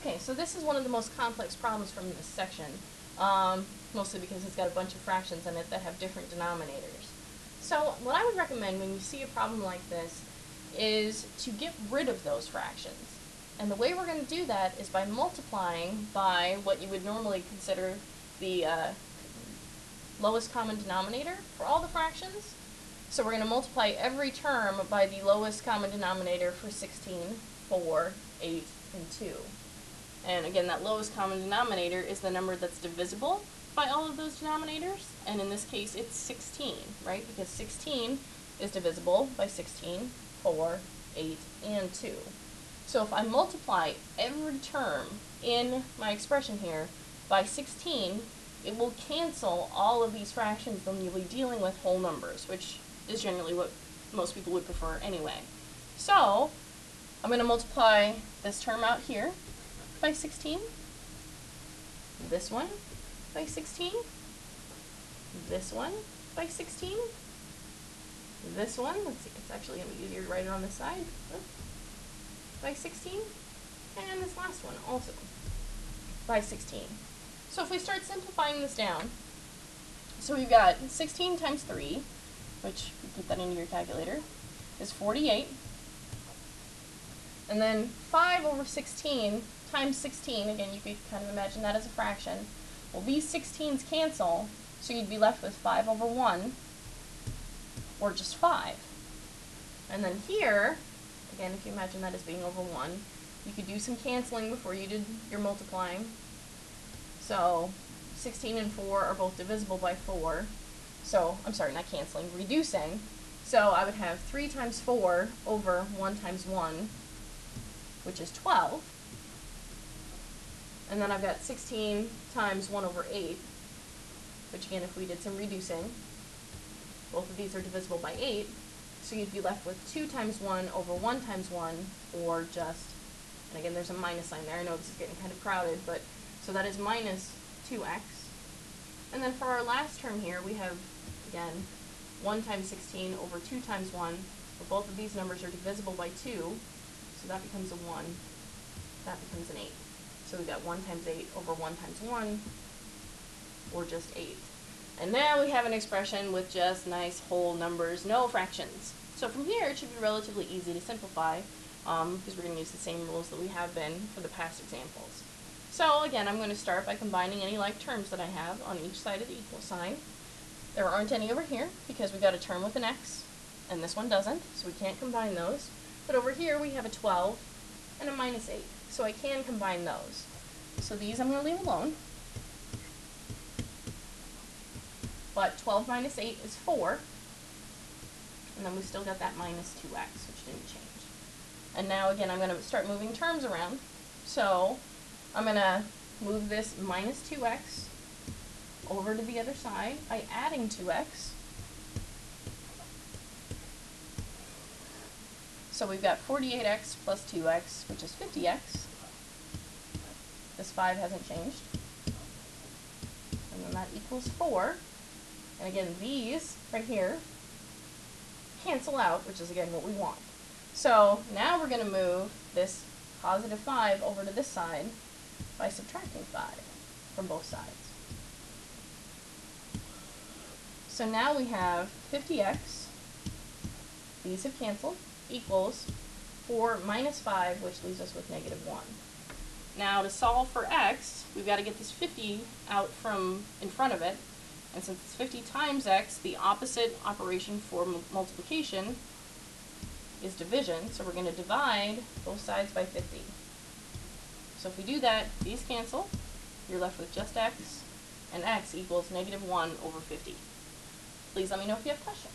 Okay, so this is one of the most complex problems from this section, mostly because it's got a bunch of fractions in it that have different denominators. So what I would recommend when you see a problem like this is to get rid of those fractions. And the way we're going to do that is by multiplying by what you would normally consider the lowest common denominator for all the fractions. So we're going to multiply every term by the lowest common denominator for 16, 4, 8, and 2. And again, that lowest common denominator is the number that's divisible by all of those denominators, and in this case it's 16, right? Because 16 is divisible by 16, 4, 8, and 2. So if I multiply every term in my expression here by 16, it will cancel all of these fractions, then you'll be dealing with whole numbers, which is generally what most people would prefer anyway. So I'm going to multiply this term out here by 16, this one by 16, this one by 16, this one, let's see, it's actually going to be easier to write it on this side, by 16, and this last one also by 16. So if we start simplifying this down, so we've got 16 times 3, which, you put that into your calculator, is 48, and then 5 over 16 times 16, again, you could kind of imagine that as a fraction. Well, these 16s cancel, so you'd be left with 5 over 1, or just 5. And then here, again, if you imagine that as being over 1, you could do some canceling before you did your multiplying. So 16 and 4 are both divisible by 4. So, I'm sorry, not canceling, reducing. So I would have 3 times 4 over 1 times 1, which is 12. And then I've got 16 times 1 over 8, which again, if we did some reducing, both of these are divisible by 8, so you'd be left with 2 times 1 over 1 times 1, or just, and again, there's a minus sign there. I know this is getting kind of crowded, but, so that is minus 2x. And then for our last term here, we have, again, 1 times 16 over 2 times 1, but both of these numbers are divisible by 2, so that becomes a 1, that becomes an 8. So we've got 1 times 8 over 1 times 1, or just 8. And now we have an expression with just nice whole numbers, no fractions. So from here, it should be relatively easy to simplify, because we're going to use the same rules that we have been for the past examples. So again, I'm going to start by combining any like terms that I have on each side of the equal sign. There aren't any over here, because we've got a term with an x, and this one doesn't, so we can't combine those. But over here, we have a 12 and a minus 8. So I can combine those. So these I'm going to leave alone. But 12 minus 8 is 4. And then we still got that minus 2x, which didn't change. And now again, I'm going to start moving terms around. So I'm going to move this minus 2x over to the other side by adding 2x. So we've got 48x plus 2x, which is 50x. This 5 hasn't changed. And then that equals 4. And again, these right here cancel out, which is again what we want. So now we're going to move this positive 5 over to this side by subtracting 5 from both sides. So now we have 50x, these have canceled, equals 4 minus 5, which leaves us with negative 1. Now to solve for x, we've got to get this 50 out from in front of it, and since it's 50 times x, the opposite operation for multiplication is division, so we're going to divide both sides by 50. So if we do that, these cancel, you're left with just x, and x equals negative 1 over 50. Please let me know if you have questions.